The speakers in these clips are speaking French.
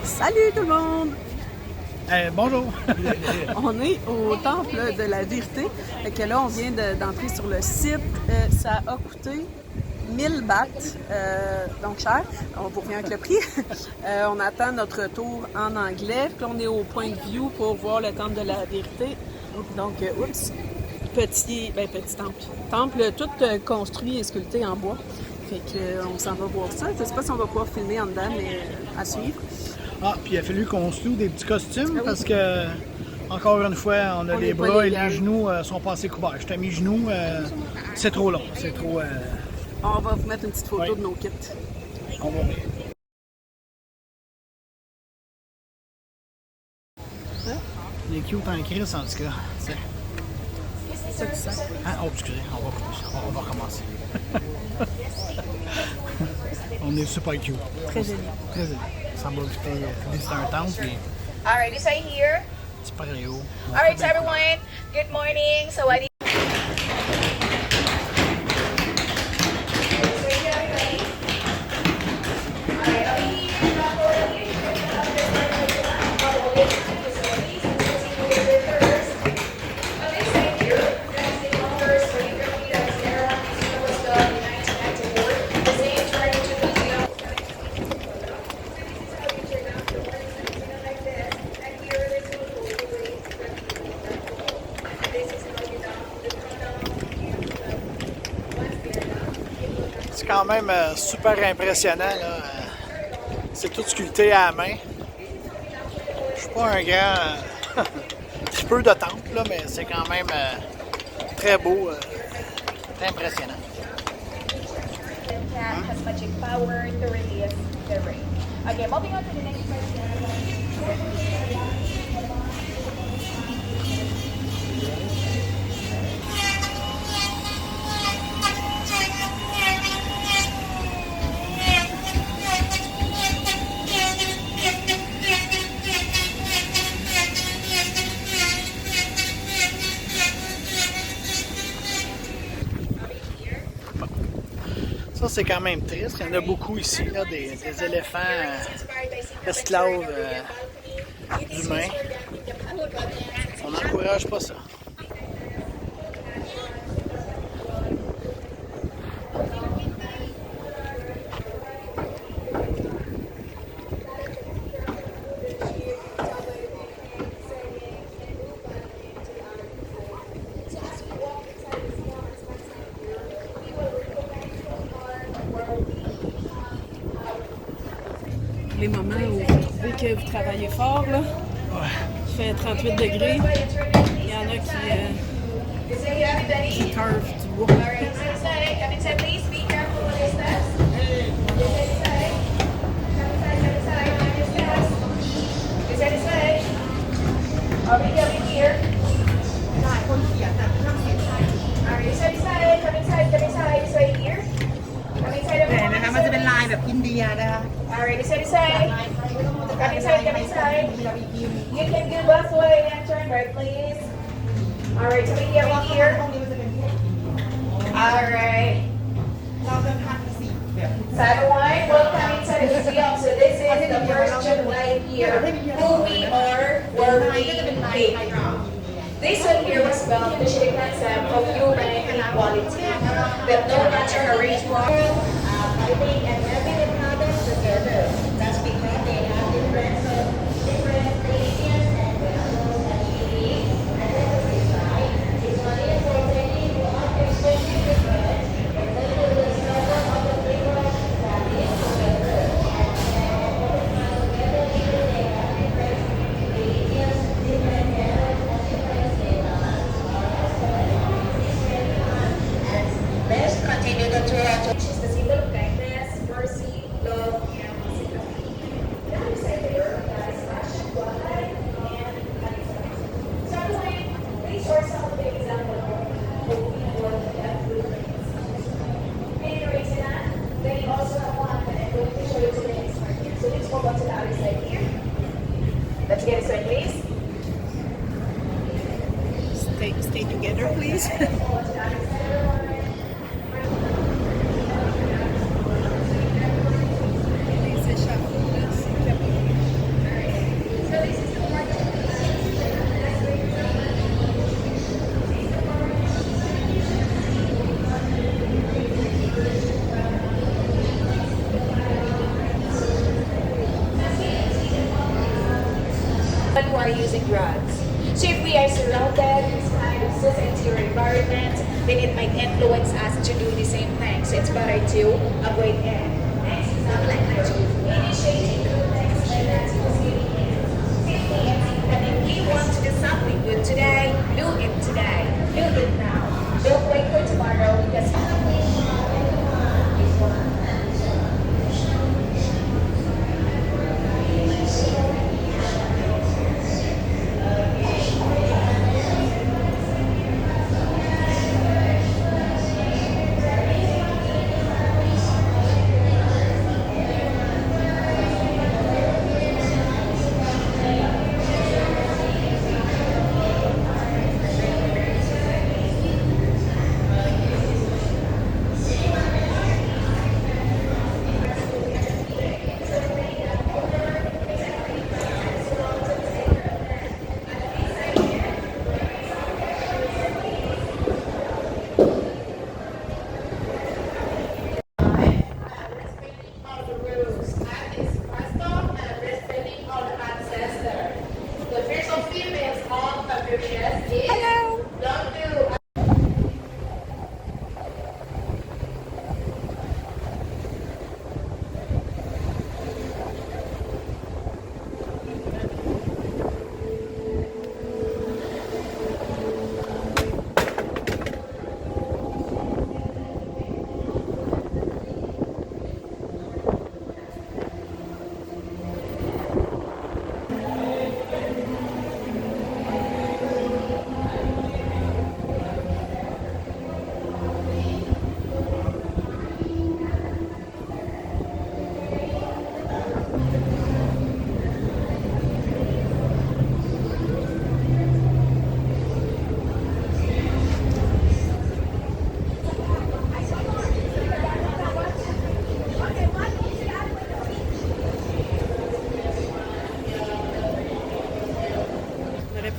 Salut tout le monde! Bonjour! On est au Temple de la Vérité. Fait que là, on vient d'entrer sur le site. Ça a coûté 1000 bahts, donc cher. On vous revient avec le prix. On attend notre tour en anglais. Puis là, on est au point de view pour voir le Temple de la Vérité. Donc, petit temple. Temple tout construit et sculpté en bois. Fait que on s'en va voir ça. Je sais pas si on va pouvoir filmer en dedans, mais à suivre. Ah, puis il a fallu qu'on se loue des petits costumes parce que, encore une fois, on a les bras et les genoux sont pas assez couverts. Je t'ai mis genoux, c'est trop long, c'est trop... On va vous mettre une petite photo de nos kits. On va voir. Il est cute en crise, en tout cas. Ça, tu sens. Ah, oh, excusez, on va recommencer. On est super cute. Très joli. Très joli. Ça va visiter un temple. Alright, is right here. C'est pas très haut. Alright, so everyone, good morning. So I C'est quand même super impressionnant. C'est tout sculpté à la main. Je suis pas un grand tripeux de temple, là, mais c'est quand même très beau, très impressionnant. has magic power to release the rain. Okay, moving on to the next question. Ça, c'est quand même triste. Il y en a beaucoup ici, là, des éléphants esclaves humains. On n'encourage pas ça. Les moments où vous trouvez que vous travaillez fort, là. Il fait 38 degrés. Il y en a qui carvent du bois. Alright, is that inside? Come inside, come inside. You can do both way and turn right, please. Alright, so here, Alright. So everyone, welcome inside the museum. So this is the first July here. Who we are, where we live. This one here was built to show the concept of human equality. That no matter how rich you are, and everything happens together. That's because they have different religions and values and beliefs. And then the result is only important to understand the difference. And then the discover of the difference that is together. And together they have different religions, different values, and different statements. And let's continue the tour. Which is the symbol of kindness, mercy, love, and sympathy. The other side there is passion, buhay, and alisan. So anyway, these are some of the examples of moving forward that movement. And the reason that they also have one that I'm going to show you to the next part here. So let's move on to the other side here. Let's get started, please. Stay together, please. Les échafauds, là, c'est capoté. adapted this kind of society to your environment, then it might influence us to do the same thing. So it's better to avoid it. Next is initiating good things like that to giving in. Simply and if we want to do something good today, do it today. Do it now. Don't wait for tomorrow because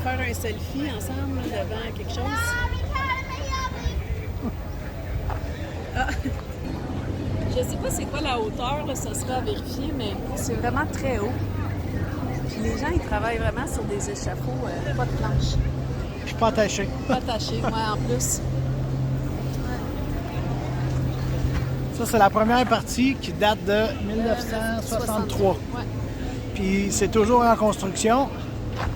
faire un selfie ensemble devant quelque chose. Ah. Je sais pas c'est quoi la hauteur, là, ça sera à vérifier, mais c'est vraiment très haut. Puis les gens, ils travaillent vraiment sur des échafauds, pas de planches. Je suis pas attaché. Pas attachés, ouais, en plus. Ça, c'est la première partie qui date de 1963. Ouais. Puis c'est toujours en construction.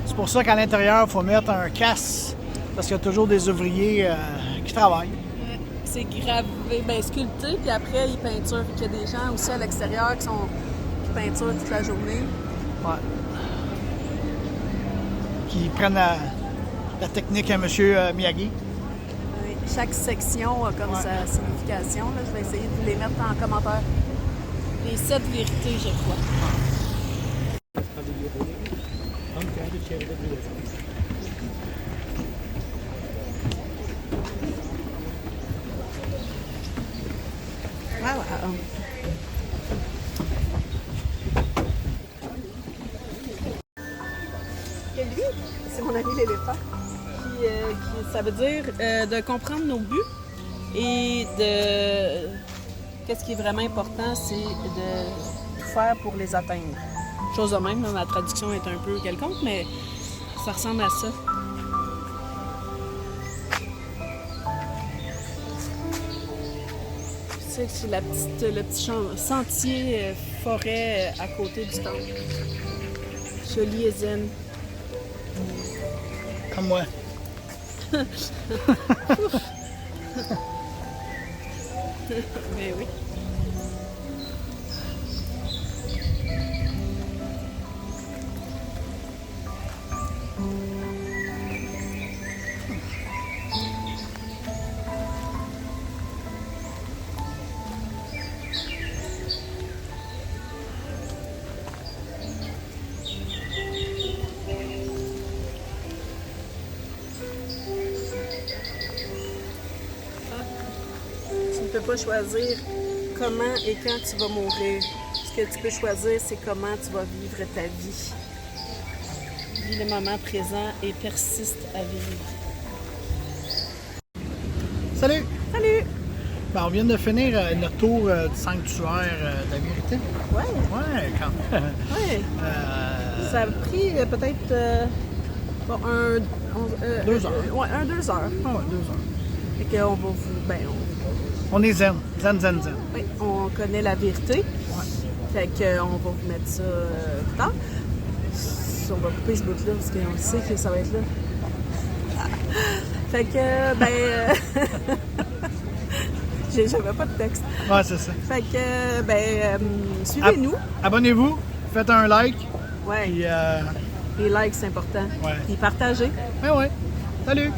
C'est pour ça qu'à l'intérieur, il faut mettre un casse parce qu'il y a toujours des ouvriers qui travaillent. C'est gravé, bien sculpté, puis après, ils peinturent. Il y a des gens aussi à l'extérieur qui peinturent toute la journée. Ouais. Qui prennent la technique à M. Miyagi. Oui. Chaque section a comme sa signification. Là. Je vais essayer de vous les mettre en commentaire. Les 7 vérités, je crois. Wow. Et lui, c'est mon ami l'éléphant. Ça veut dire de comprendre nos buts et de... Qu'est-ce qui est vraiment important, c'est de faire pour les atteindre. Chose de même, là, ma traduction est un peu quelconque, mais ça ressemble à ça. C'est le petit sentier forêt à côté du temple. Joli et zen. Comme moi. Mais oui. Tu ne peux pas choisir comment et quand tu vas mourir. Ce que tu peux choisir, c'est comment tu vas vivre ta vie. Vis le moment présent et persiste à vivre. Salut! Salut! Ben, on vient de finir notre tour du sanctuaire de la vérité. Ouais. Ouais, quand même. Ouais. Ça a pris peut-être 2 heures. Ouais, 2 heures. Ah ouais, 2 heures. Fait qu'on va vous... Ben, On est zen. Zen. oui, on connaît la vérité. Ouais. Fait qu'on va vous mettre ça plus tard. On va couper ce bout-là parce qu'on sait que ça va être là. Fait que, ben... J'avais pas de texte. Ouais, c'est ça. Fait que, ben, suivez-nous. Abonnez-vous, faites un like. Ouais, Puis, les likes, c'est important. Ouais. Puis partagez. ouais. Salut!